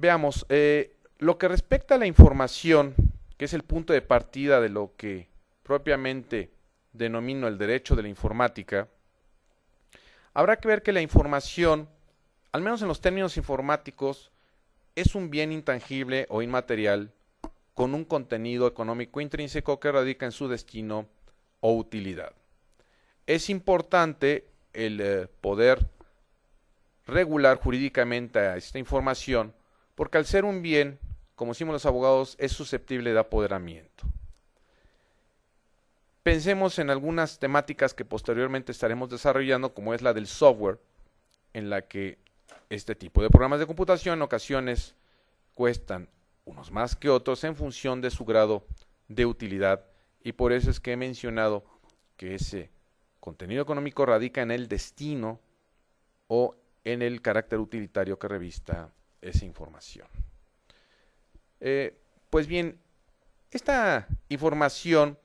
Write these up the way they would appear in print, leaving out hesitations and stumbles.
Veamos, lo que respecta a la información, que es el punto de partida de lo que propiamente denomino el derecho de la informática, habrá que ver que la información, al menos en los términos informáticos, es un bien intangible o inmaterial con un contenido económico intrínseco que radica en su destino o utilidad. Es importante el poder regular jurídicamente a esta información porque al ser un bien, como decimos los abogados, es susceptible de apoderamiento. Pensemos en algunas temáticas que posteriormente estaremos desarrollando, como es la del software, en la que este tipo de programas de computación en ocasiones cuestan unos más que otros en función de su grado de utilidad, y por eso es que he mencionado que ese contenido económico radica en el destino o en el carácter utilitario que revista esa información. Pues bien, esta información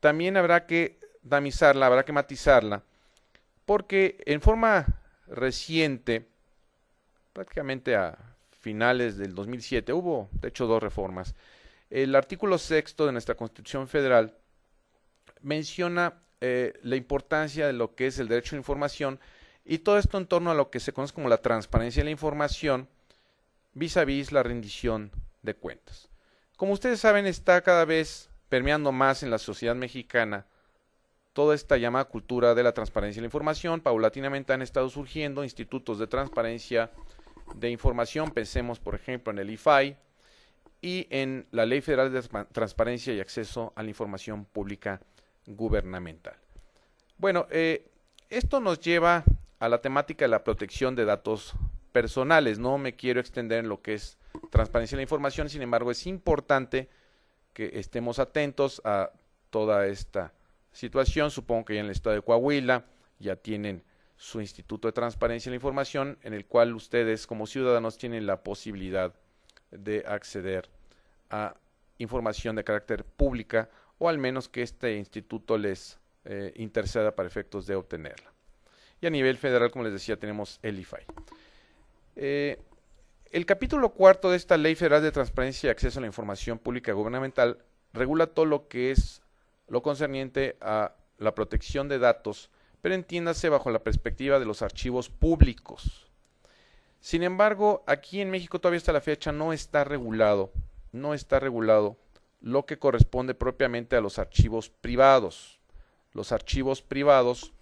también habrá que damizarla, habrá que matizarla, porque en forma reciente, prácticamente a finales del 2007, hubo de hecho dos reformas. El artículo sexto de nuestra Constitución Federal menciona la importancia de lo que es el derecho a la información y todo esto en torno a lo que se conoce como la transparencia de la información vis a vis la rendición de cuentas. Como ustedes saben, está cada vez permeando más en la sociedad mexicana toda esta llamada cultura de la transparencia de la información. Paulatinamente han estado surgiendo institutos de transparencia de información, pensemos por ejemplo en el IFAI y en la Ley Federal de Transparencia y Acceso a la Información Pública Gubernamental. Bueno, esto nos lleva a la temática de la protección de datos personales. No me quiero extender en lo que es transparencia de la información, sin embargo es importante que estemos atentos a toda esta situación. Supongo que ya en el estado de Coahuila ya tienen su Instituto de Transparencia de la Información, en el cual ustedes como ciudadanos tienen la posibilidad de acceder a información de carácter pública, o al menos que este instituto les interceda para efectos de obtenerla. Y a nivel federal, como les decía, tenemos el IFAI. El capítulo cuarto de esta Ley Federal de Transparencia y Acceso a la Información Pública Gubernamental regula todo lo que es lo concerniente a la protección de datos, pero entiéndase bajo la perspectiva de los archivos públicos. Sin embargo, aquí en México todavía hasta la fecha no está regulado lo que corresponde propiamente a los archivos privados. Los archivos privados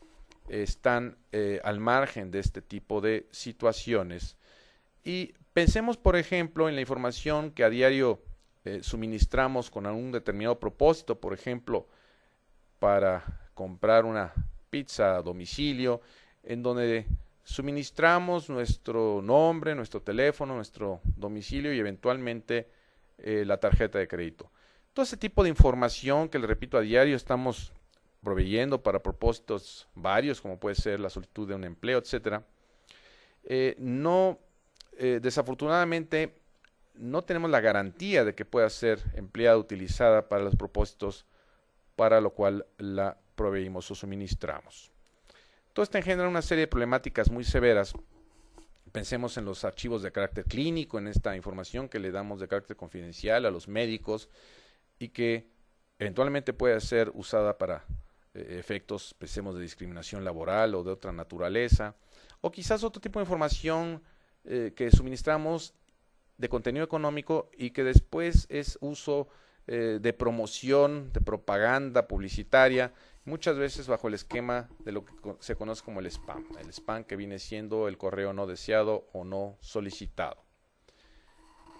están al margen de este tipo de situaciones. Y pensemos, por ejemplo, en la información que a diario suministramos con algún determinado propósito, por ejemplo, para comprar una pizza a domicilio, en donde suministramos nuestro nombre, nuestro teléfono, nuestro domicilio y eventualmente la tarjeta de crédito. Todo ese tipo de información que, le repito, a diario estamos proveyendo para propósitos varios, como puede ser la solicitud de un empleo, etcétera, desafortunadamente no tenemos la garantía de que pueda ser empleada, utilizada para los propósitos para lo cual la proveímos o suministramos. Todo esto engendra una serie de problemáticas muy severas. Pensemos en los archivos de carácter clínico, en esta información que le damos de carácter confidencial a los médicos y que eventualmente puede ser usada para efectos, pensemos, de discriminación laboral o de otra naturaleza, o quizás otro tipo de información que suministramos de contenido económico y que después es uso de promoción, de propaganda publicitaria, muchas veces bajo el esquema de lo que se conoce como el spam que viene siendo el correo no deseado o no solicitado.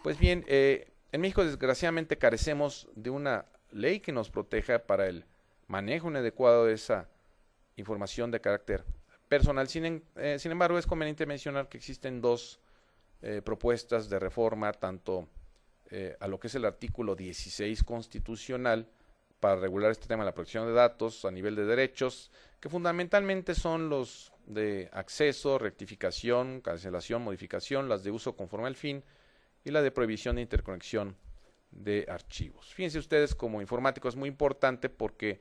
Pues bien, en México desgraciadamente carecemos de una ley que nos proteja para el manejo inadecuado de esa información de carácter personal. Sin embargo, es conveniente mencionar que existen dos propuestas de reforma, tanto a lo que es el artículo 16 constitucional para regular este tema de la protección de datos a nivel de derechos, que fundamentalmente son los de acceso, rectificación, cancelación, modificación, las de uso conforme al fin y la de prohibición de interconexión de archivos. Fíjense ustedes, como informático es muy importante porque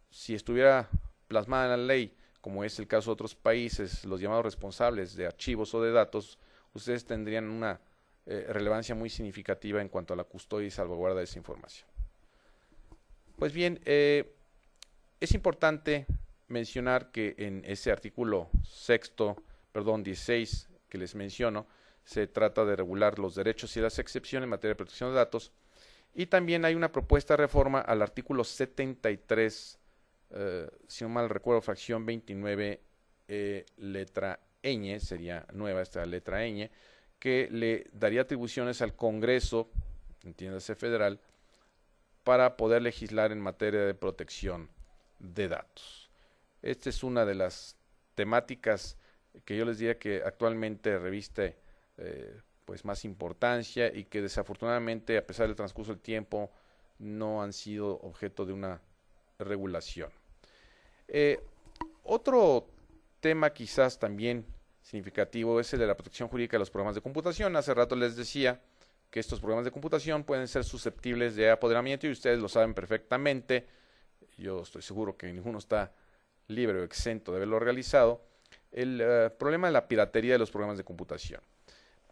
si estuviera plasmada en la ley, como es el caso de otros países, los llamados responsables de archivos o de datos, ustedes tendrían una relevancia muy significativa en cuanto a la custodia y salvaguarda de esa información. Pues bien, es importante mencionar que en ese artículo 16 que les menciono, se trata de regular los derechos y las excepciones en materia de protección de datos, y también hay una propuesta de reforma al artículo 73, si no mal recuerdo, fracción 29, letra ñ, sería nueva esta letra ñ, que le daría atribuciones al Congreso, entiéndase federal, para poder legislar en materia de protección de datos. Esta es una de las temáticas que yo les diría que actualmente reviste pues más importancia y que desafortunadamente, a pesar del transcurso del tiempo, no han sido objeto de una regulación. Otro tema quizás también significativo es el de la protección jurídica de los programas de computación. Hace rato les decía que estos programas de computación pueden ser susceptibles de apoderamiento y ustedes lo saben perfectamente. Yo estoy seguro que ninguno está libre o exento de haberlo realizado. El problema de la piratería de los programas de computación.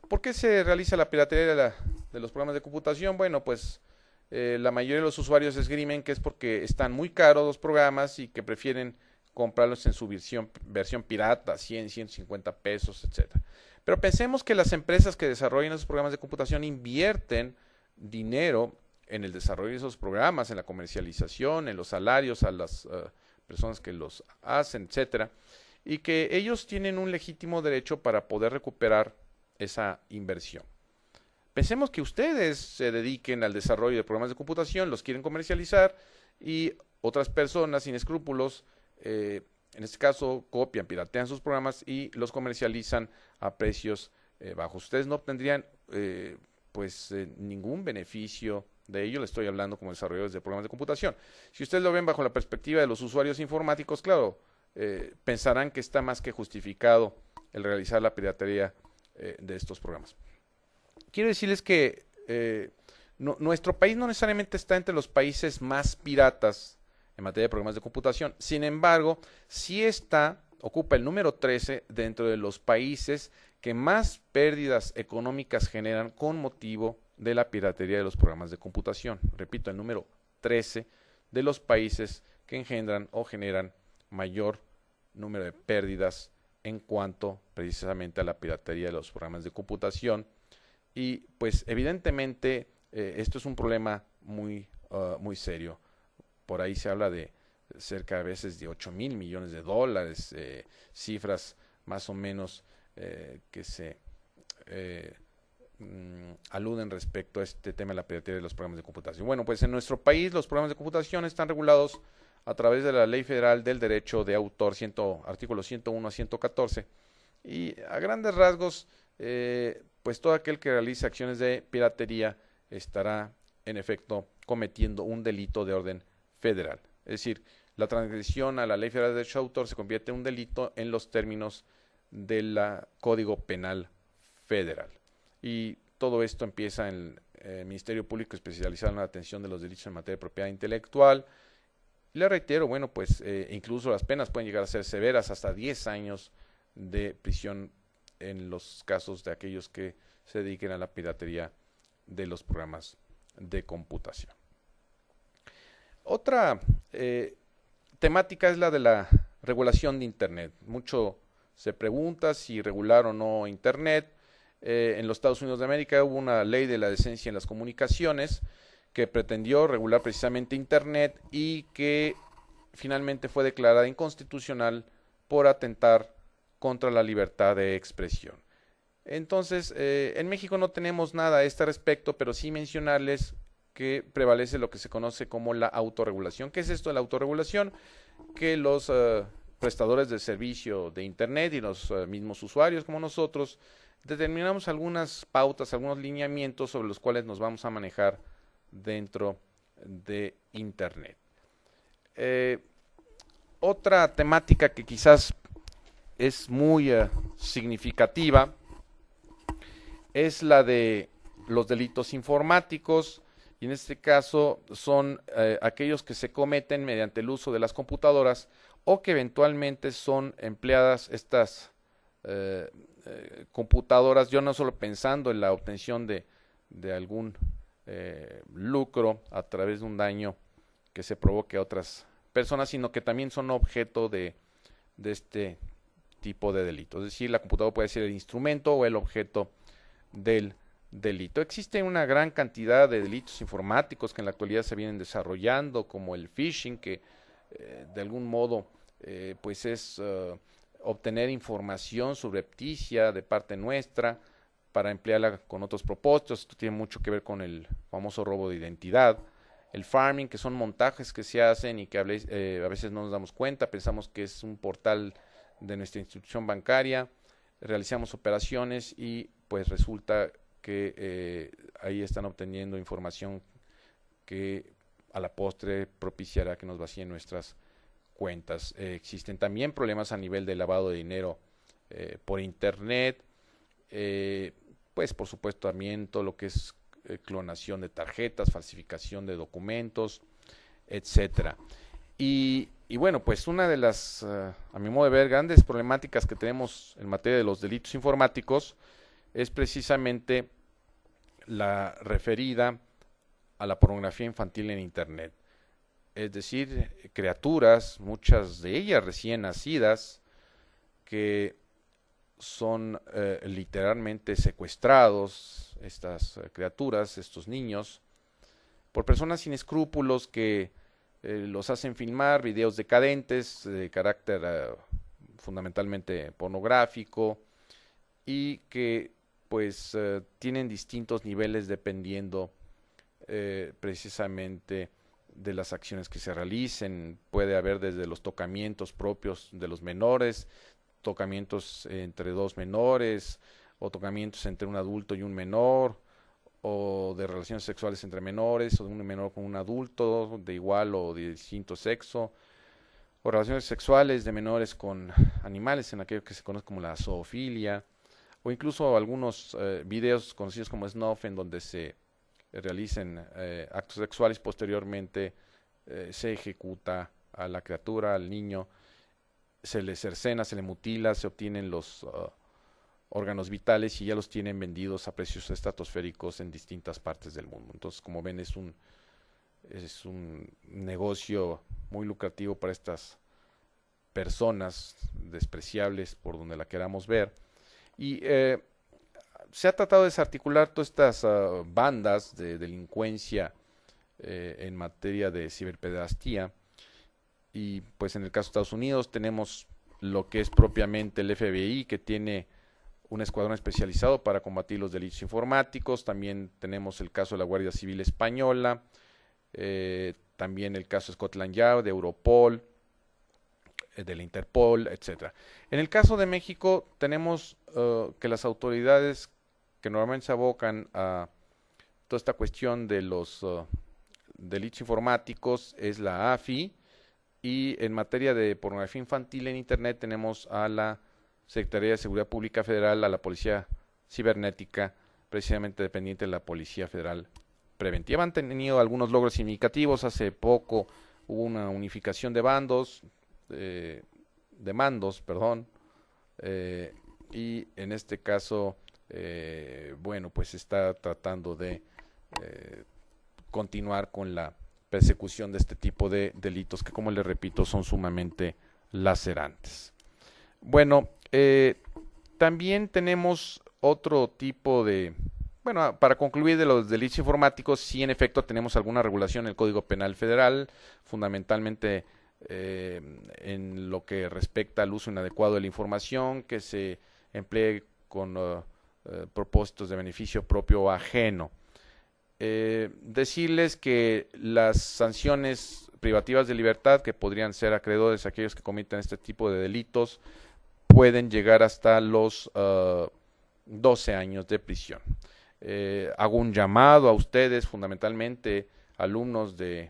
¿Por qué se realiza la piratería de los programas de computación? Bueno, pues la mayoría de los usuarios esgrimen que es porque están muy caros los programas y que prefieren comprarlos en su versión pirata, 100, 150 pesos, etc. Pero pensemos que las empresas que desarrollan esos programas de computación invierten dinero en el desarrollo de esos programas, en la comercialización, en los salarios a las personas que los hacen, etcétera, y que ellos tienen un legítimo derecho para poder recuperar esa inversión. Pensemos que ustedes se dediquen al desarrollo de programas de computación, los quieren comercializar y otras personas sin escrúpulos, en este caso copian, piratean sus programas y los comercializan a precios bajos. Ustedes no obtendrían ningún beneficio de ello. Le estoy hablando como desarrolladores de programas de computación. Si ustedes lo ven bajo la perspectiva de los usuarios informáticos, claro, pensarán que está más que justificado el realizar la piratería de estos programas. Quiero decirles que nuestro país no necesariamente está entre los países más piratas en materia de programas de computación. Sin embargo, sí ocupa el número 13 dentro de los países que más pérdidas económicas generan con motivo de la piratería de los programas de computación. Repito, el número 13 de los países que engendran o generan mayor número de pérdidas en cuanto precisamente a la piratería de los programas de computación. Y pues evidentemente esto es un problema muy serio. Por ahí se habla de cerca a veces de 8,000 millones de dólares, cifras más o menos que se aluden respecto a este tema de la piratería de los programas de computación. Bueno, pues en nuestro país los programas de computación están regulados a través de la Ley Federal del Derecho de Autor, artículos 101 a 114, y a grandes rasgos, pues todo aquel que realice acciones de piratería estará en efecto cometiendo un delito de orden federal. Es decir, la transgresión a la Ley Federal de Derecho de Autor se convierte en un delito en los términos del Código Penal Federal. Y todo esto empieza en el Ministerio Público especializado en la atención de los delitos en materia de propiedad intelectual. Y le reitero, bueno, pues incluso las penas pueden llegar a ser severas, hasta 10 años de prisión en los casos de aquellos que se dediquen a la piratería de los programas de computación. Otra temática es la de la regulación de Internet. Mucho se pregunta si regular o no Internet. En los Estados Unidos de América hubo una ley de la decencia en las comunicaciones que pretendió regular precisamente Internet y que finalmente fue declarada inconstitucional por atentar contra la libertad de expresión. Entonces, en México no tenemos nada a este respecto, pero sí mencionarles que prevalece lo que se conoce como la autorregulación. ¿Qué es esto de la autorregulación? Que los prestadores de servicio de Internet y los mismos usuarios como nosotros determinamos algunas pautas, algunos lineamientos sobre los cuales nos vamos a manejar dentro de Internet. Otra temática que quizás es muy significativa es la de los delitos informáticos, y en este caso son aquellos que se cometen mediante el uso de las computadoras o que eventualmente son empleadas estas computadoras, yo no solo pensando en la obtención de algún lucro a través de un daño que se provoque a otras personas, sino que también son objeto de este tipo de delito. Es decir, la computadora puede ser el instrumento o el objeto del delito. Existe una gran cantidad de delitos informáticos que en la actualidad se vienen desarrollando, como el phishing, que de algún modo pues es obtener información subrepticia de parte nuestra para emplearla con otros propósitos. Esto tiene mucho que ver con el famoso robo de identidad. El farming, que son montajes que se hacen y que a veces no nos damos cuenta, pensamos que es un portal de nuestra institución bancaria, realizamos operaciones y pues resulta que ahí están obteniendo información que a la postre propiciará que nos vacíen nuestras cuentas. Existen también problemas a nivel de lavado de dinero por internet, pues por supuesto también todo lo que es clonación de tarjetas, falsificación de documentos, etcétera. Y bueno, pues una de las, a mi modo de ver, grandes problemáticas que tenemos en materia de los delitos informáticos es precisamente la referida a la pornografía infantil en Internet. Es decir, criaturas, muchas de ellas recién nacidas, que son literalmente secuestrados, estas criaturas, estos niños, por personas sin escrúpulos que los hacen filmar videos decadentes de carácter fundamentalmente pornográfico y que pues tienen distintos niveles dependiendo precisamente de las acciones que se realicen. Puede haber desde los tocamientos propios de los menores, tocamientos entre dos menores, o tocamientos entre un adulto y un menor, o de relaciones sexuales entre menores, o de un menor con un adulto de igual o de distinto sexo, o relaciones sexuales de menores con animales, en aquello que se conoce como la zoofilia, o incluso algunos videos conocidos como snuff, en donde se realicen actos sexuales, posteriormente se ejecuta a la criatura, al niño, se le cercena, se le mutila, se obtienen los órganos vitales y ya los tienen vendidos a precios estratosféricos en distintas partes del mundo. Entonces, como ven, es un negocio muy lucrativo para estas personas despreciables por donde la queramos ver. Y se ha tratado de desarticular todas estas bandas de delincuencia en materia de ciberpederastía. Y pues en el caso de Estados Unidos tenemos lo que es propiamente el FBI, que tiene un escuadrón especializado para combatir los delitos informáticos. También tenemos el caso de la Guardia Civil Española, también el caso de Scotland Yard, de Europol, de la Interpol, etcétera. En el caso de México tenemos que las autoridades que normalmente se abocan a toda esta cuestión de los delitos informáticos es la AFI, y en materia de pornografía infantil en Internet tenemos a la Secretaría de Seguridad Pública Federal, a la Policía Cibernética, precisamente dependiente de la Policía Federal Preventiva. Han tenido algunos logros significativos. Hace poco hubo una unificación de mandos, perdón, y en este caso, bueno, pues se está tratando de continuar con la persecución de este tipo de delitos que, como les repito, son sumamente lacerantes. Bueno, también tenemos otro tipo de... Bueno, para concluir de los delitos informáticos, sí en efecto tenemos alguna regulación en el Código Penal Federal, fundamentalmente en lo que respecta al uso inadecuado de la información que se emplee con propósitos de beneficio propio o ajeno. Decirles que las sanciones privativas de libertad, que podrían ser acreedores a aquellos que cometen este tipo de delitos, pueden llegar hasta los 12 años de prisión. Hago un llamado a ustedes, fundamentalmente alumnos de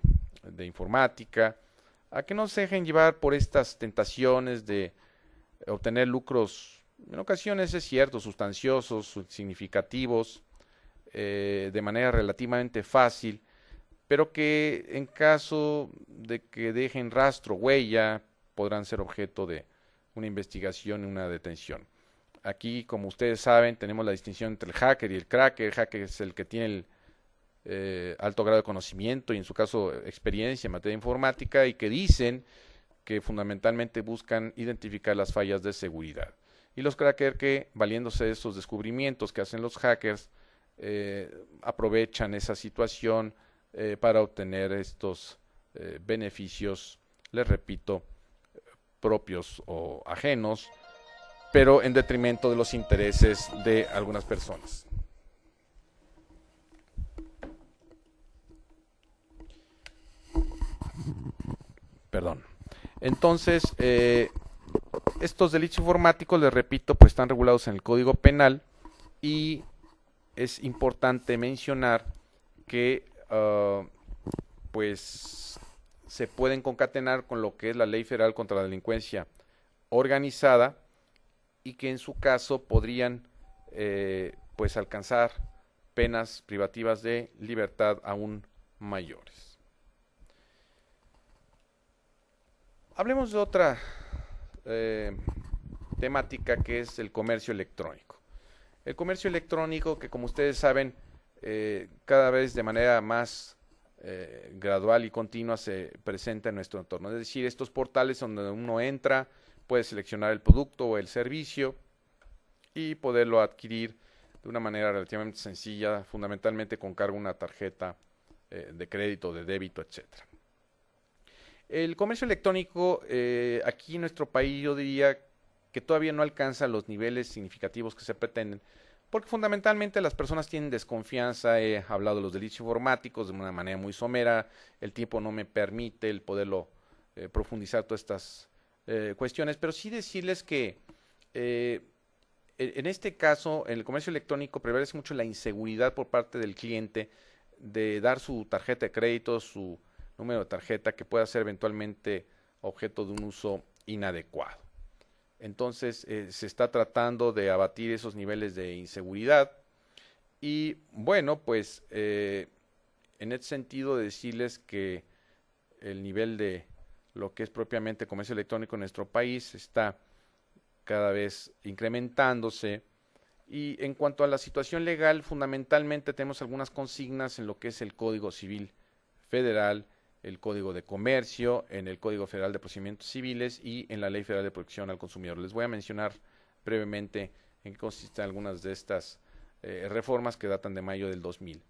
informática, a que no se dejen llevar por estas tentaciones de obtener lucros, en ocasiones es cierto, sustanciosos, significativos, de manera relativamente fácil, pero que en caso de que dejen rastro, huella, podrán ser objeto de una investigación y una detención. Aquí, como ustedes saben, tenemos la distinción entre el hacker y el cracker. El hacker es el que tiene el alto grado de conocimiento y en su caso experiencia en materia informática y que dicen que fundamentalmente buscan identificar las fallas de seguridad. Y los crackers que, valiéndose de esos descubrimientos que hacen los hackers, aprovechan esa situación para obtener estos beneficios, les repito, propios o ajenos, pero en detrimento de los intereses de algunas personas. Perdón. Entonces, estos delitos informáticos, les repito, pues están regulados en el Código Penal y es importante mencionar que pues se pueden concatenar con lo que es la Ley Federal contra la Delincuencia Organizada y que en su caso podrían pues alcanzar penas privativas de libertad aún mayores. Hablemos de otra temática que es el comercio electrónico. El comercio electrónico que, como ustedes saben, cada vez de manera más gradual y continua se presenta en nuestro entorno. Es decir, estos portales donde uno entra, puede seleccionar el producto o el servicio y poderlo adquirir de una manera relativamente sencilla, fundamentalmente con cargo de una tarjeta de crédito, de débito, etcétera. El comercio electrónico aquí en nuestro país yo diría que todavía no alcanza los niveles significativos que se pretenden, porque fundamentalmente las personas tienen desconfianza. He hablado de los delitos informáticos de una manera muy somera, el tiempo no me permite el poderlo profundizar todas estas cuestiones, pero sí decirles que en este caso, en el comercio electrónico prevalece mucho la inseguridad por parte del cliente de dar su tarjeta de crédito, su número de tarjeta, que pueda ser eventualmente objeto de un uso inadecuado. Entonces, se está tratando de abatir esos niveles de inseguridad y, bueno, pues, en este sentido, decirles que el nivel de lo que es propiamente comercio electrónico en nuestro país está cada vez incrementándose. Y en cuanto a la situación legal, fundamentalmente tenemos algunas consignas en lo que es el Código Civil Federal, el Código de Comercio, en el Código Federal de Procedimientos Civiles y en la Ley Federal de Protección al Consumidor. Les voy a mencionar brevemente en qué consisten algunas de estas reformas que datan de mayo del 2000.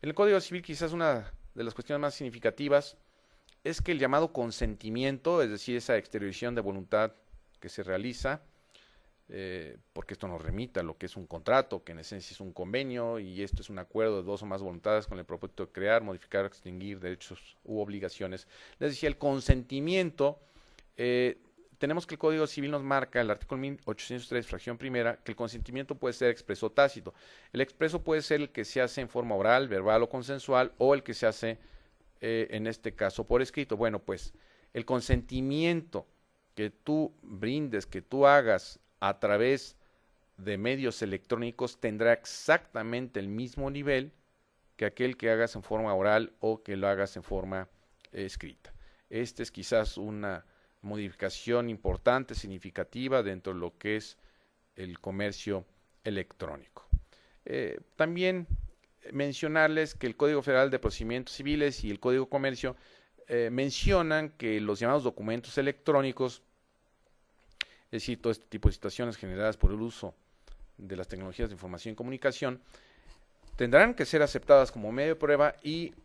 En el Código Civil, quizás una de las cuestiones más significativas es que el llamado consentimiento, es decir, esa exteriorización de voluntad que se realiza, porque esto nos remite a lo que es un contrato, que en esencia es un convenio, y esto es un acuerdo de dos o más voluntades con el propósito de crear, modificar, extinguir derechos u obligaciones. Les decía, el consentimiento, tenemos que el Código Civil nos marca, el artículo 1803, fracción primera, que el consentimiento puede ser expreso o tácito. El expreso puede ser el que se hace en forma oral, verbal o consensual, o el que se hace, en este caso, por escrito. Bueno, pues, el consentimiento que tú brindes, que tú hagas a través de medios electrónicos tendrá exactamente el mismo nivel que aquel que hagas en forma oral o que lo hagas en forma escrita. Esta es quizás una modificación importante, significativa dentro de lo que es el comercio electrónico. También mencionarles que el Código Federal de Procedimientos Civiles y el Código de Comercio mencionan que los llamados documentos electrónicos, es decir, todo este tipo de situaciones generadas por el uso de las tecnologías de información y comunicación, tendrán que ser aceptadas como medio de prueba y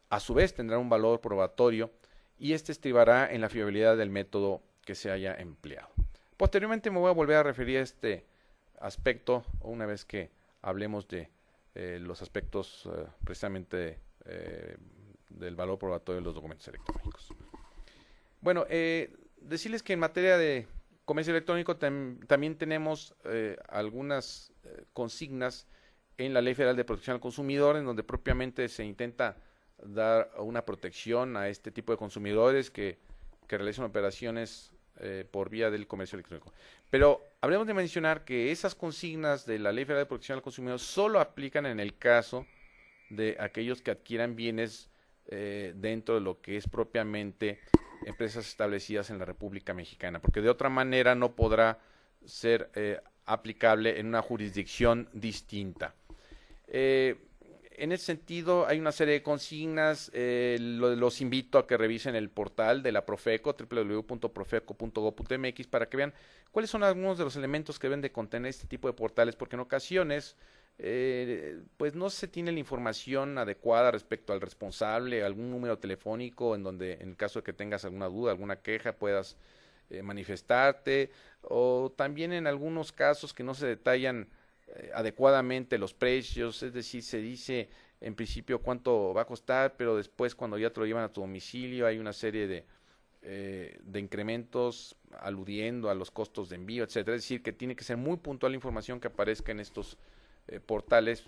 a su vez tendrán un valor probatorio y este estribará en la fiabilidad del método que se haya empleado. Posteriormente me voy a volver a referir a este aspecto una vez que hablemos de los aspectos precisamente del valor probatorio de los documentos electrónicos. Bueno, decirles que en materia de comercio electrónico también tenemos algunas consignas en la Ley Federal de Protección al Consumidor, en donde propiamente se intenta dar una protección a este tipo de consumidores que realizan operaciones por vía del comercio electrónico. Pero hablemos de mencionar que esas consignas de la Ley Federal de Protección al Consumidor solo aplican en el caso de aquellos que adquieran bienes dentro de lo que es propiamente empresas establecidas en la República Mexicana, porque de otra manera no podrá ser aplicable en una jurisdicción distinta. En ese sentido, hay una serie de consignas. Los invito a que revisen el portal de la Profeco, www.profeco.gov.mx, para que vean cuáles son algunos de los elementos que deben de contener este tipo de portales, porque en ocasiones pues no se tiene la información adecuada respecto al responsable, algún número telefónico en donde, en caso de que tengas alguna duda, alguna queja, puedas manifestarte, o también en algunos casos que no se detallan adecuadamente los precios, es decir, se dice en principio cuánto va a costar, pero después cuando ya te lo llevan a tu domicilio hay una serie de incrementos aludiendo a los costos de envío, etcétera. Es decir, que tiene que ser muy puntual la información que aparezca en estos portales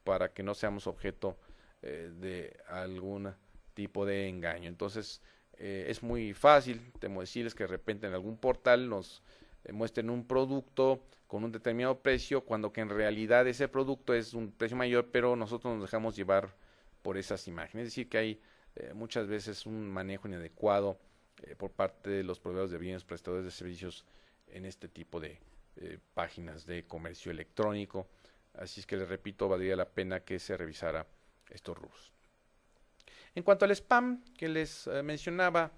para que no seamos objeto de algún tipo de engaño. Entonces, es muy fácil, temo decirles, que de repente en algún portal nos muestren un producto con un determinado precio, cuando que en realidad ese producto es un precio mayor, pero nosotros nos dejamos llevar por esas imágenes. Es decir, que hay muchas veces un manejo inadecuado por parte de los proveedores de bienes, prestadores de servicios en este tipo de páginas de comercio electrónico. Así es que les repito, valdría la pena que se revisara estos rubros. En cuanto al spam que les mencionaba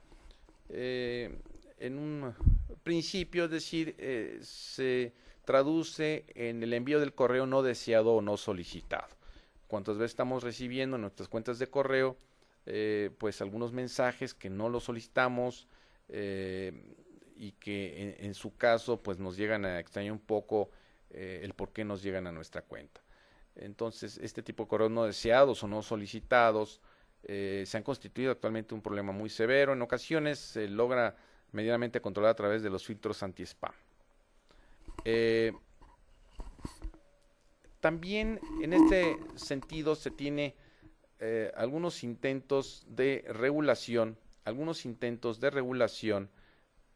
en un principio, es decir, se traduce en el envío del correo no deseado o no solicitado. ¿Cuántas veces estamos recibiendo en nuestras cuentas de correo pues algunos mensajes que no los solicitamos y que en su caso pues nos llegan a extrañar un poco el por qué nos llegan a nuestra cuenta? Entonces, este tipo de correos no deseados o no solicitados se han constituido actualmente un problema muy severo. En ocasiones se logra medianamente controlar a través de los filtros anti-spam. También en este sentido se tiene algunos intentos de regulación,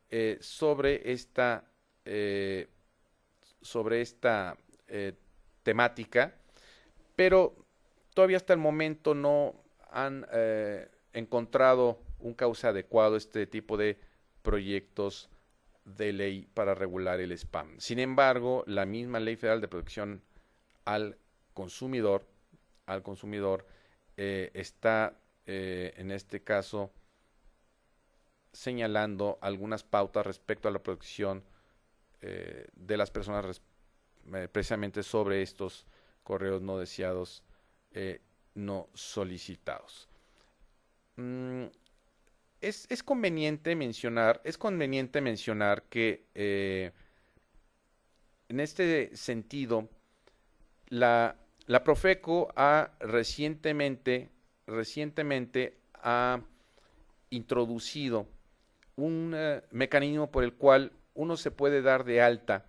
sobre esta temática, pero todavía hasta el momento no han encontrado un cauce adecuado este tipo de proyectos de ley para regular el spam. Sin embargo, la misma Ley Federal de Protección al Consumidor, está en este caso señalando algunas pautas respecto a la protección de las personas precisamente sobre estos correos no deseados, no solicitados. Es conveniente mencionar que en este sentido la Profeco ha recientemente ha introducido un mecanismo por el cual uno se puede dar de alta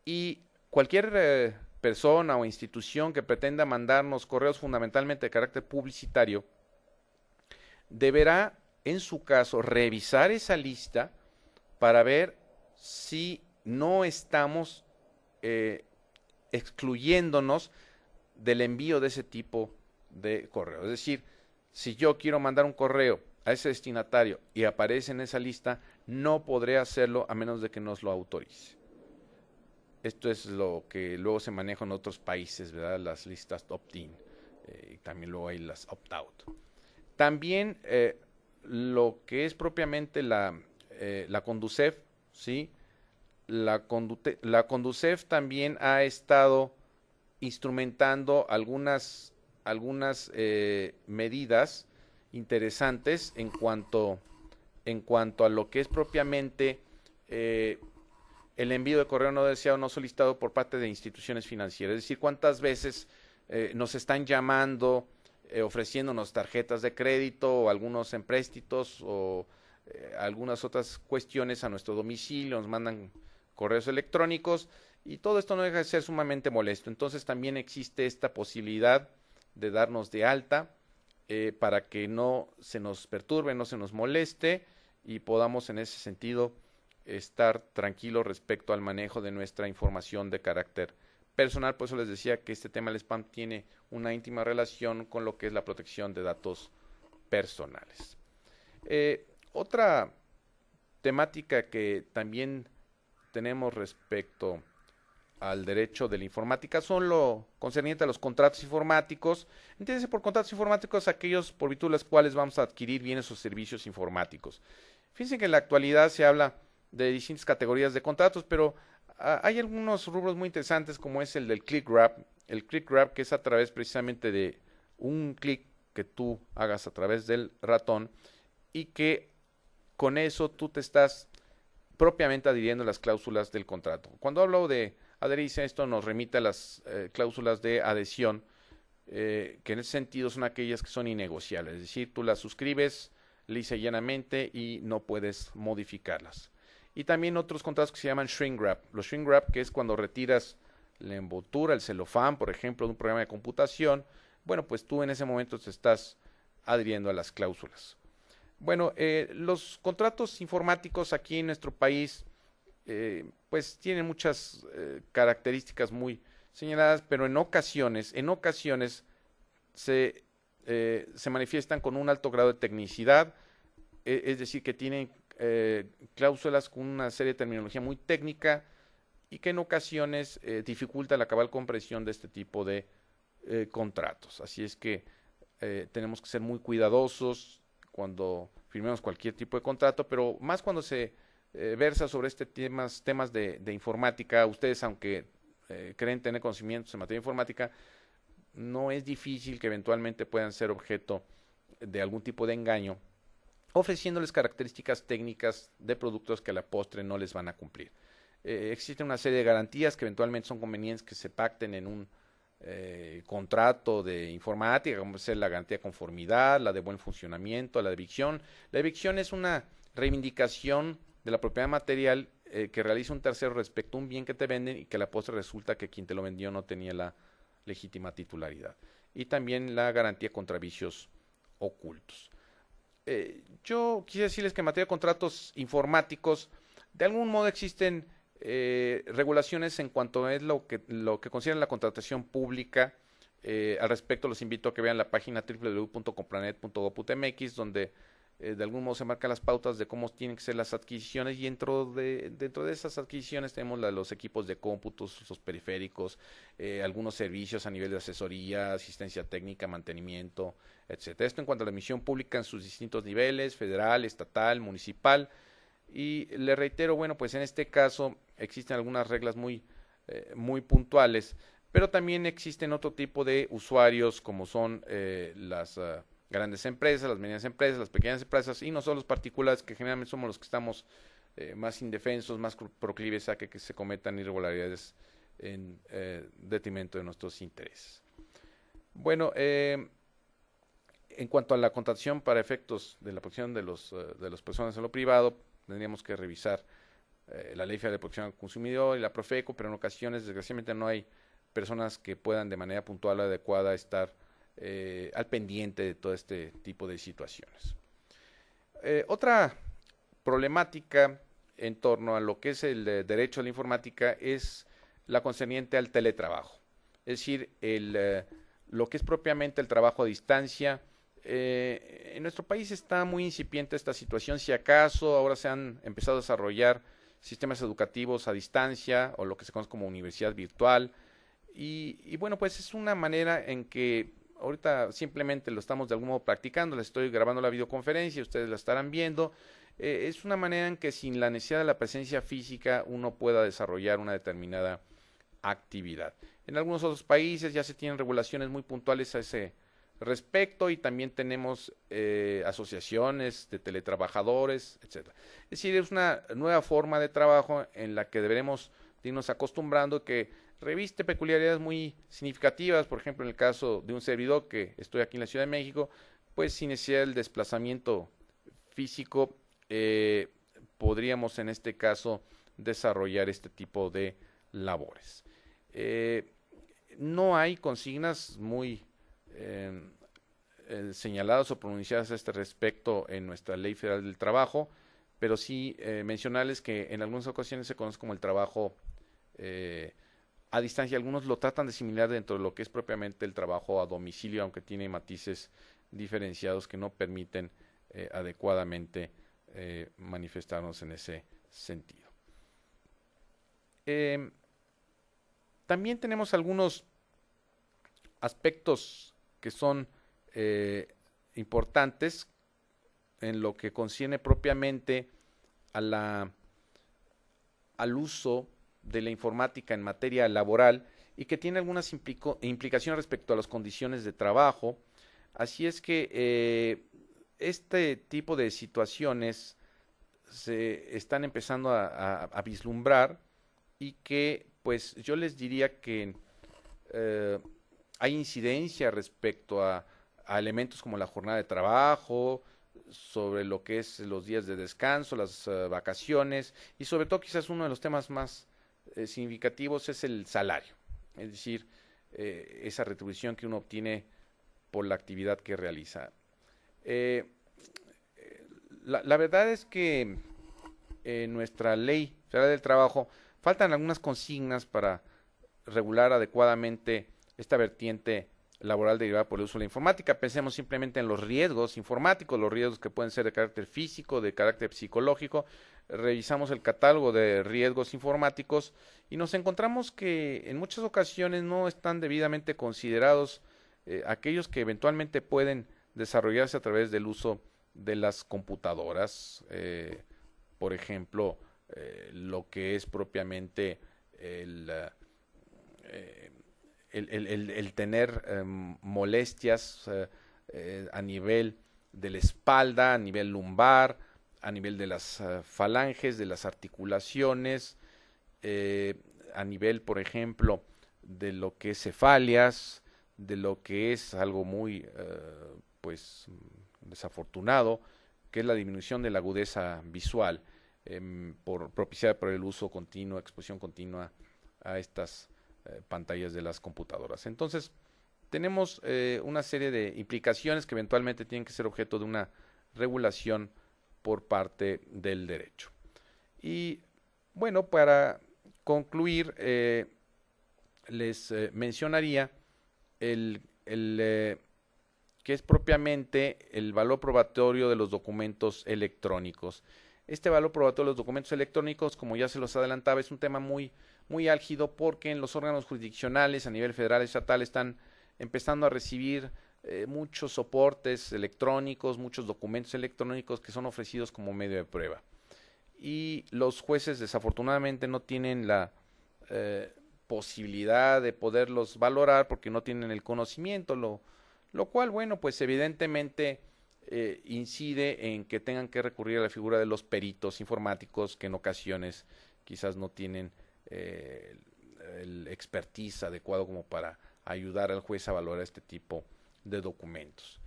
y cualquier persona o institución que pretenda mandarnos correos fundamentalmente de carácter publicitario deberá, en su caso, revisar esa lista para ver si no estamos excluyéndonos del envío de ese tipo de correo. Es decir, si yo quiero mandar un correo a ese destinatario y aparece en esa lista, no podré hacerlo a menos de que nos lo autorice. Esto es lo que luego se maneja en otros países, ¿verdad? Las listas opt-in, y también luego hay las opt-out. También lo que es propiamente la Conducef, ¿sí? La Conducef también ha estado instrumentando algunas medidas interesantes en cuanto a lo que es propiamente el envío de correo no deseado no solicitado por parte de instituciones financieras. Es decir, cuántas veces nos están llamando ofreciéndonos tarjetas de crédito o algunos empréstitos o algunas otras cuestiones a nuestro domicilio, nos mandan correos electrónicos y todo esto no deja de ser sumamente molesto. Entonces también existe esta posibilidad de darnos de alta para que no se nos perturbe, no se nos moleste y podamos en ese sentido estar tranquilos respecto al manejo de nuestra información de carácter personal. Por eso les decía que este tema del spam tiene una íntima relación con lo que es la protección de datos personales. Otra temática que también tenemos respecto al derecho de la informática son lo concerniente a los contratos informáticos. Entiéndase por contratos informáticos aquellos por virtud de los cuales vamos a adquirir bienes o servicios informáticos. Fíjense que en la actualidad se habla de distintas categorías de contratos, pero hay algunos rubros muy interesantes como es el del click grab. El click grab, que es a través precisamente de un clic que tú hagas a través del ratón y que con eso tú te estás propiamente adhiriendo a las cláusulas del contrato. Cuando hablo de adherirse, esto nos remite a las cláusulas de adhesión, que en ese sentido son aquellas que son innegociables, es decir, tú las suscribes lisa y llanamente y no puedes modificarlas. Y también otros contratos que se llaman shrink wrap. Los shrink wrap, que es cuando retiras la envoltura, el celofán, por ejemplo, de un programa de computación, bueno, pues tú en ese momento te estás adhiriendo a las cláusulas. Bueno, los contratos informáticos aquí en nuestro país pues tienen muchas características muy señaladas, pero en ocasiones se manifiestan con un alto grado de tecnicidad, es decir, que tienen cláusulas con una serie de terminología muy técnica y que en ocasiones dificulta la cabal comprensión de este tipo de contratos. Así es que tenemos que ser muy cuidadosos cuando firmemos cualquier tipo de contrato, pero más cuando se versa sobre temas de informática. Ustedes, aunque creen tener conocimientos en materia informática, no es difícil que eventualmente puedan ser objeto de algún tipo de engaño, ofreciéndoles características técnicas de productos que a la postre no les van a cumplir. Existe una serie de garantías que eventualmente son convenientes que se pacten en un contrato de informática, como es la garantía de conformidad, la de buen funcionamiento, la de evicción. La evicción es una reivindicación de la propiedad material que realiza un tercero respecto a un bien que te venden y que a la postre resulta que quien te lo vendió no tenía la legítima titularidad. Y también la garantía contra vicios ocultos. Yo quisiera decirles que en materia de contratos informáticos, de algún modo existen regulaciones en cuanto a lo que considera la contratación pública. Al respecto los invito a que vean la página www.compranet.gov.mx, donde de algún modo se marcan las pautas de cómo tienen que ser las adquisiciones, y dentro de esas adquisiciones tenemos los equipos de cómputos, los periféricos, algunos servicios a nivel de asesoría, asistencia técnica, mantenimiento, etcétera. Esto en cuanto a la emisión pública en sus distintos niveles: federal, estatal, municipal. Y le reitero, bueno, pues en este caso existen algunas reglas muy puntuales, pero también existen otro tipo de usuarios como son las grandes empresas, las medianas empresas, las pequeñas empresas, y no solo los particulares, que generalmente somos los que estamos más indefensos, más proclives a que se cometan irregularidades en detrimento de nuestros intereses. Bueno, en cuanto a la contratación para efectos de la protección de las personas en lo privado, tendríamos que revisar la Ley Federal de Protección al Consumidor y la Profeco, pero en ocasiones, desgraciadamente, no hay personas que puedan de manera puntual o adecuada estar al pendiente de todo este tipo de situaciones. Otra problemática en torno a lo que es el derecho a la informática es la concerniente al teletrabajo, es decir, lo que es propiamente el trabajo a distancia. En nuestro país está muy incipiente esta situación. Si acaso ahora se han empezado a desarrollar sistemas educativos a distancia, o lo que se conoce como universidad virtual, y bueno, pues es una manera en que ahorita simplemente lo estamos de algún modo practicando. Les estoy grabando la videoconferencia, ustedes la estarán viendo. Es una manera en que sin la necesidad de la presencia física uno pueda desarrollar una determinada actividad. En algunos otros países ya se tienen regulaciones muy puntuales a ese respecto, y también tenemos asociaciones de teletrabajadores, etcétera. Es decir, es una nueva forma de trabajo en la que deberemos irnos acostumbrando, que reviste peculiaridades muy significativas. Por ejemplo, en el caso de un servidor, que estoy aquí en la Ciudad de México, pues sin necesidad del desplazamiento físico, podríamos en este caso desarrollar este tipo de labores. No hay consignas muy señaladas o pronunciadas a este respecto en nuestra Ley Federal del Trabajo, pero sí mencionarles que en algunas ocasiones se conoce como el trabajo a distancia. Algunos lo tratan de similar dentro de lo que es propiamente el trabajo a domicilio, aunque tiene matices diferenciados que no permiten adecuadamente manifestarnos en ese sentido. También tenemos algunos aspectos que son importantes en lo que concierne propiamente a al uso de la informática en materia laboral y que tiene algunas implicaciones respecto a las condiciones de trabajo. Así es que este tipo de situaciones se están empezando a vislumbrar y que pues yo les diría que hay incidencia respecto a elementos como la jornada de trabajo, sobre lo que es los días de descanso, las vacaciones y sobre todo quizás uno de los temas más significativos es el salario, es decir, esa retribución que uno obtiene por la actividad que realiza. Eh, la verdad es que en nuestra ley federal del trabajo faltan algunas consignas para regular adecuadamente esta vertiente laboral derivada por el uso de la informática. Pensemos simplemente en los riesgos informáticos, los riesgos que pueden ser de carácter físico, de carácter psicológico. Revisamos el catálogo de riesgos informáticos y nos encontramos que en muchas ocasiones no están debidamente considerados aquellos que eventualmente pueden desarrollarse a través del uso de las computadoras. Por ejemplo, lo que es propiamente el, el tener molestias a nivel de la espalda, a nivel lumbar, a nivel de las falanges, de las articulaciones, a nivel, por ejemplo, de lo que es cefalias, de lo que es algo muy, pues, desafortunado, que es la disminución de la agudeza visual, propiciada por el uso continuo, exposición continua a estas pantallas de las computadoras. Entonces, tenemos una serie de implicaciones que eventualmente tienen que ser objeto de una regulación por parte del derecho. Y bueno, para concluir, les mencionaría que es propiamente el valor probatorio de los documentos electrónicos. Este valor probatorio de los documentos electrónicos, como ya se los adelantaba, es un tema muy álgido porque en los órganos jurisdiccionales a nivel federal y estatal están empezando a recibir muchos soportes electrónicos, muchos documentos electrónicos que son ofrecidos como medio de prueba. Y los jueces desafortunadamente no tienen la posibilidad de poderlos valorar porque no tienen el conocimiento, lo cual, bueno, pues evidentemente incide en que tengan que recurrir a la figura de los peritos informáticos que en ocasiones quizás no tienen el expertise adecuado como para ayudar al juez a valorar este tipo de documentos.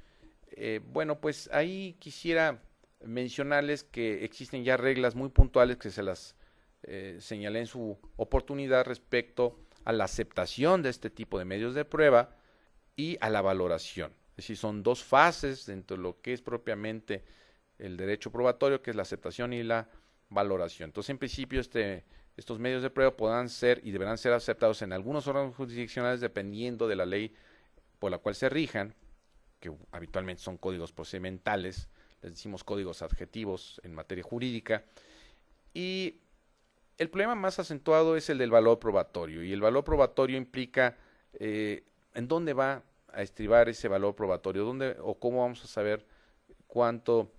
Bueno, pues ahí quisiera mencionarles que existen ya reglas muy puntuales que se las señalé en su oportunidad respecto a la aceptación de este tipo de medios de prueba y a la valoración. Es decir, son dos fases dentro de lo que es propiamente el derecho probatorio, que es la aceptación y la valoración. Entonces, en principio, estos medios de prueba podrán ser y deberán ser aceptados en algunos órganos jurisdiccionales dependiendo de la ley por la cual se rijan, que habitualmente son códigos procedimentales, les decimos códigos adjetivos en materia jurídica, y el problema más acentuado es el del valor probatorio, y el valor probatorio implica en dónde va a estribar ese valor probatorio, dónde o cómo vamos a saber cuánto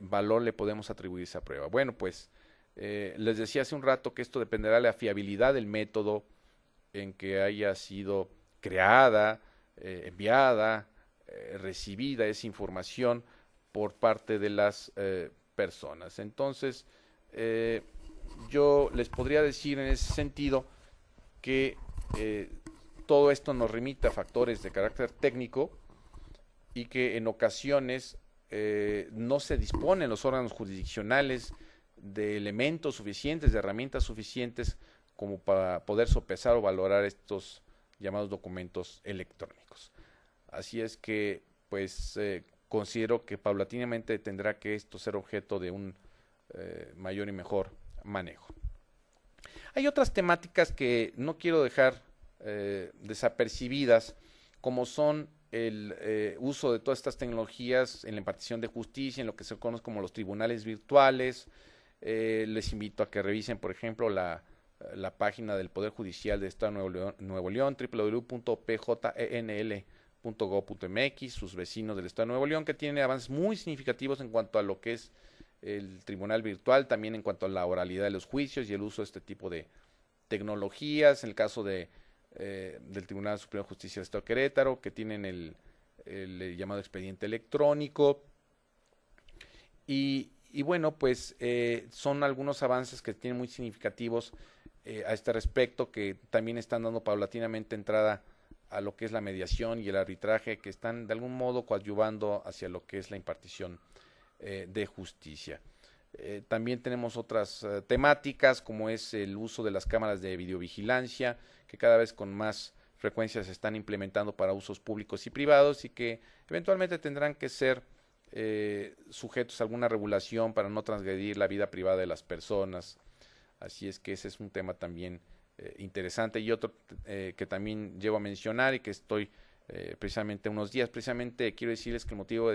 valor le podemos atribuir a esa prueba. Bueno, pues les decía hace un rato que esto dependerá de la fiabilidad del método en que haya sido creada, enviada, recibida esa información por parte de las personas. Entonces, yo les podría decir en ese sentido que todo esto nos remite a factores de carácter técnico y que en ocasiones no se disponen los órganos jurisdiccionales de elementos suficientes, de herramientas suficientes como para poder sopesar o valorar estos llamados documentos electrónicos. Así es que, pues, considero que paulatinamente tendrá que esto ser objeto de un mayor y mejor manejo. Hay otras temáticas que no quiero dejar desapercibidas, como son el uso de todas estas tecnologías en la impartición de justicia, en lo que se conoce como los tribunales virtuales. Les invito a que revisen, por ejemplo, la la página del Poder Judicial del Estado de Nuevo León, www.pjnl.gov.mx, sus vecinos del Estado de Nuevo León, que tienen avances muy significativos en cuanto a lo que es el tribunal virtual, también en cuanto a la oralidad de los juicios y el uso de este tipo de tecnologías. En el caso del Tribunal Superior de Justicia del Estado de Querétaro, que tienen el llamado expediente electrónico. Y bueno, pues son algunos avances que tienen muy significativos a este respecto, que también están dando paulatinamente entrada a lo que es la mediación y el arbitraje, que están de algún modo coadyuvando hacia lo que es la impartición de justicia. También tenemos otras temáticas, como es el uso de las cámaras de videovigilancia, que cada vez con más frecuencia se están implementando para usos públicos y privados y que eventualmente tendrán que ser sujetos a alguna regulación para no transgredir la vida privada de las personas. Así es que ese es un tema también interesante. Y otro que también llevo a mencionar y que estoy precisamente unos días, precisamente quiero decirles que el motivo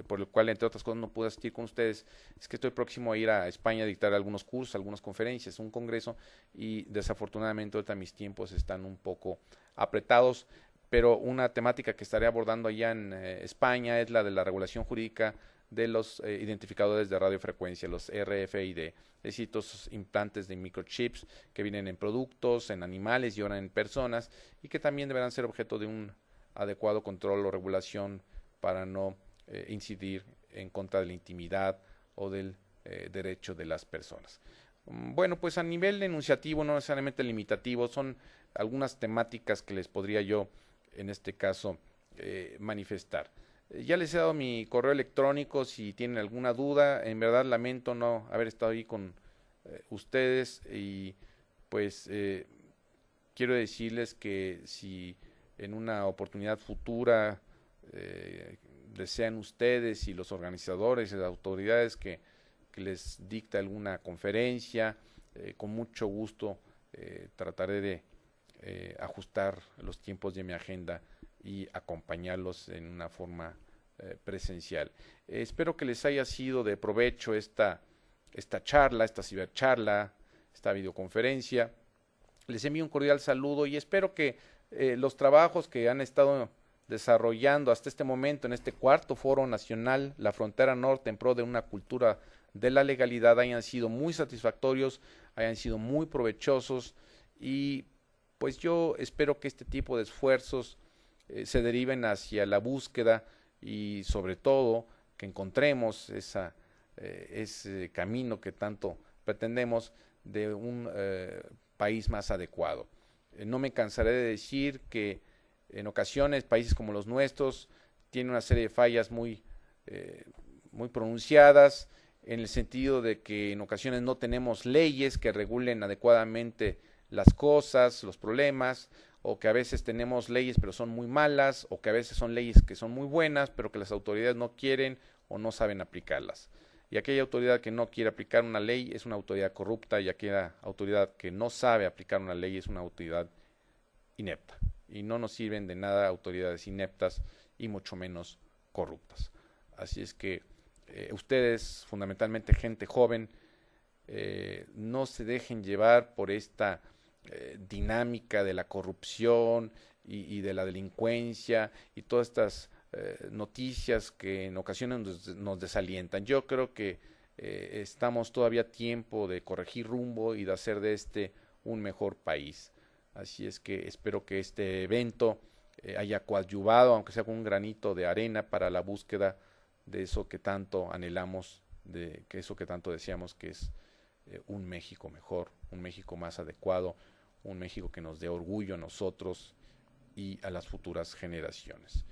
por el cual, entre otras cosas, no pude asistir con ustedes, es que estoy próximo a ir a España a dictar algunos cursos, algunas conferencias, un congreso, y desafortunadamente ahorita mis tiempos están un poco apretados, pero una temática que estaré abordando allá en España es la de la regulación jurídica de los identificadores de radiofrecuencia, los RFID, es decir, estos implantes de microchips que vienen en productos, en animales y ahora en personas, y que también deberán ser objeto de un adecuado control o regulación para no incidir en contra de la intimidad o del derecho de las personas. Bueno, pues a nivel enunciativo, no necesariamente limitativo, son algunas temáticas que les podría yo, en este caso, manifestar. Ya les he dado mi correo electrónico si tienen alguna duda. En verdad lamento no haber estado ahí con ustedes y pues quiero decirles que si en una oportunidad futura desean ustedes y los organizadores y las autoridades que les dicte alguna conferencia, con mucho gusto trataré de ajustar los tiempos de mi agenda y acompañarlos en una forma presencial. Espero que les haya sido de provecho esta charla, esta cibercharla, esta videoconferencia. Les envío un cordial saludo y espero que los trabajos que han estado desarrollando hasta este momento en este cuarto foro nacional, la frontera norte en pro de una cultura de la legalidad, hayan sido muy satisfactorios, hayan sido muy provechosos y pues yo espero que este tipo de esfuerzos se deriven hacia la búsqueda y sobre todo que encontremos ese camino que tanto pretendemos de un país más adecuado. No me cansaré de decir que en ocasiones países como los nuestros tienen una serie de fallas muy pronunciadas, en el sentido de que en ocasiones no tenemos leyes que regulen adecuadamente las cosas, los problemas, o que a veces tenemos leyes pero son muy malas, o que a veces son leyes que son muy buenas pero que las autoridades no quieren o no saben aplicarlas. Y aquella autoridad que no quiere aplicar una ley es una autoridad corrupta, y aquella autoridad que no sabe aplicar una ley es una autoridad inepta. Y no nos sirven de nada autoridades ineptas y mucho menos corruptas. Así es que ustedes, fundamentalmente gente joven, no se dejen llevar por esta dinámica de la corrupción y de la delincuencia y todas estas noticias que en ocasiones nos desalientan. Yo creo que estamos todavía a tiempo de corregir rumbo y de hacer de este un mejor país. Así es que espero que este evento haya coadyuvado, aunque sea con un granito de arena, para la búsqueda de eso que tanto anhelamos, de que eso que tanto deseamos, que es un México mejor, un México más adecuado, un México que nos dé orgullo a nosotros y a las futuras generaciones.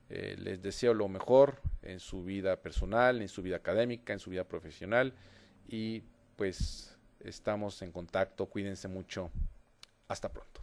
Les deseo lo mejor en su vida personal, en su vida académica, en su vida profesional, y pues estamos en contacto. Cuídense mucho. Hasta pronto.